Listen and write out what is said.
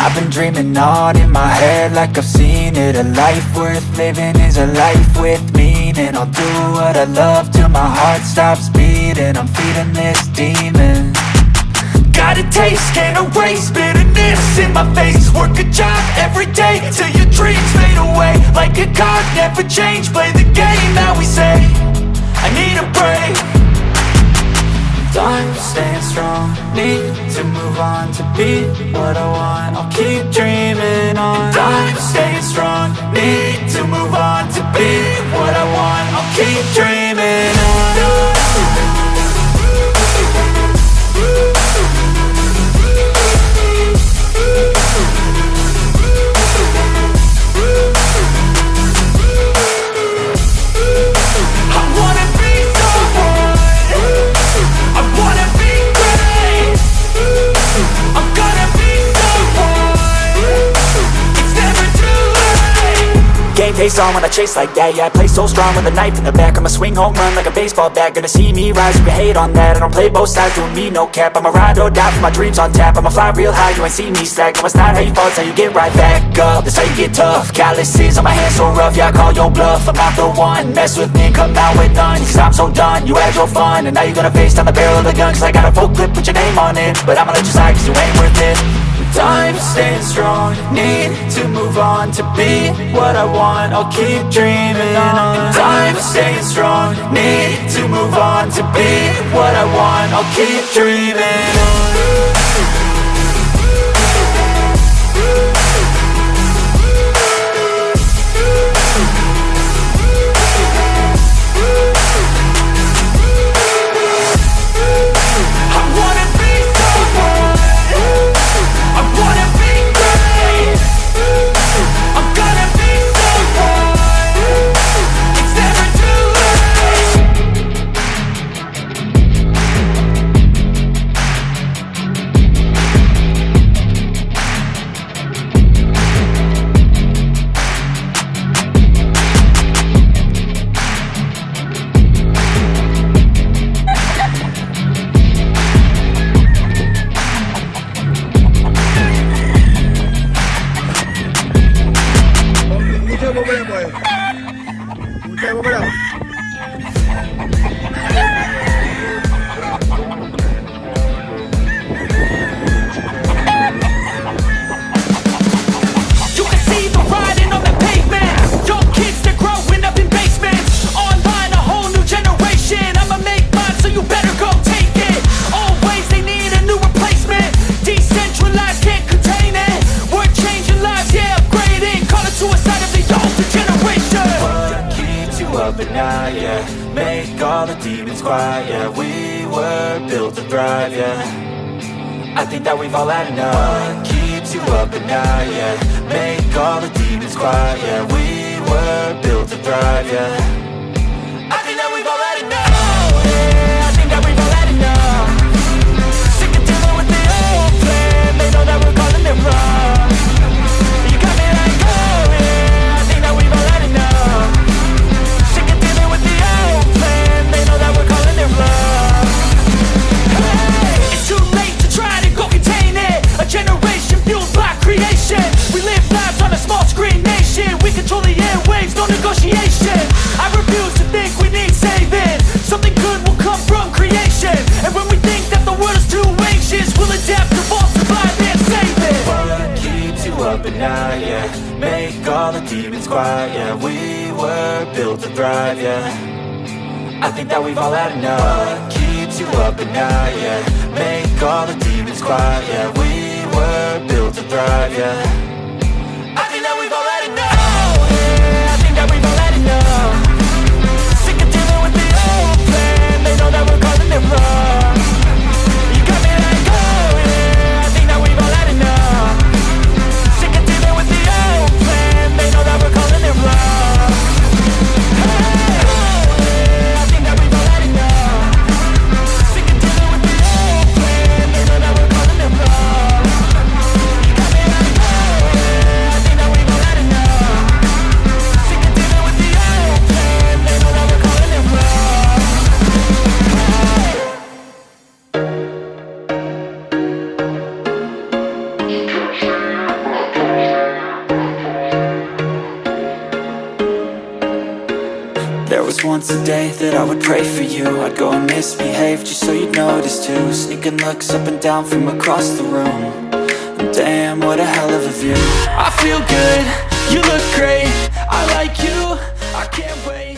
I've been dreaming on in my head like I've seen it. A life worth living is a life with meaning. I'll do what I love till my heart stops beating. I'm feeding this demon. Got a taste, can't erase bitterness in my face. Work a job every day till your dreams fade away. Like a card, never change, play the game that we say. I need a break. I'm staying strong, need to move on to be what I want. I'll keep dreaming on. I'm staying strong, need to move on to be what I want. I'll keep dreaming on. Face on when I chase like that, yeah, I play so strong with a knife in the back. I'ma swing home run like a baseball bat. Gonna see me rise, you can hate on that. I don't play both sides, doing me no cap. I'ma ride or die for my dreams on tap. I'ma fly real high, you ain't see me slack. No, it's not how you fall, it's how you get right back up. That's how you get tough. Calluses on my hands so rough, yeah, I call your bluff. I'm not the one, mess with me and come out with none. Cause I'm so done, you had your fun. And now you're gonna face down the barrel of the gun. Cause I got a full clip, put your name on it. But I'ma let you slide cause you ain't worth it. I'm staying strong, need to move on to be what I want. I'll keep dreaming on. I'm staying strong, need to move on to be what I want. I'll keep dreaming on. But now, yeah, make all the demons quiet, yeah. We were built to thrive, yeah. I think that we've all had enough. What keeps you up at night, yeah. Make all the demons quiet, yeah. We were built to thrive, yeah. I think that we've all had enough. Yeah, I think that we've all had enough. Sick of dealing with the old plan. They know that we're calling it wrong. You got me like, oh yeah, I think that we've all had enough. They know that we're calling it love. Hey, it's too late to try to go contain it. A generation fueled by creation. We live lives on a small screen nation. We control the airwaves, no negotiation. I refuse to think we need saving. Something good will come from creation. And when we think that the world is too anxious, we'll adapt, evolve, survive and save it. What keeps you up at night, yeah. Make all the demons quiet, yeah. We were built to thrive, yeah. I think that we've all had enough. What keeps you up at night, yeah. Make all the demons quiet, yeah. We were built to thrive, yeah. I think that we've all had enough. Yeah, I think that we've all had enough. Sick of dealing with the old plan. They know that we're calling it wrong. You got me like, oh yeah, I think that we've all had enough. Sick of dealing with the old plan. They know that we're calling it wrong. Oh once a day that I would pray for you. I'd go and misbehave just so you'd notice too. Sneaking looks up and down from across the room. Damn, what a hell of a view. I feel good, you look great, I like you, I can't wait.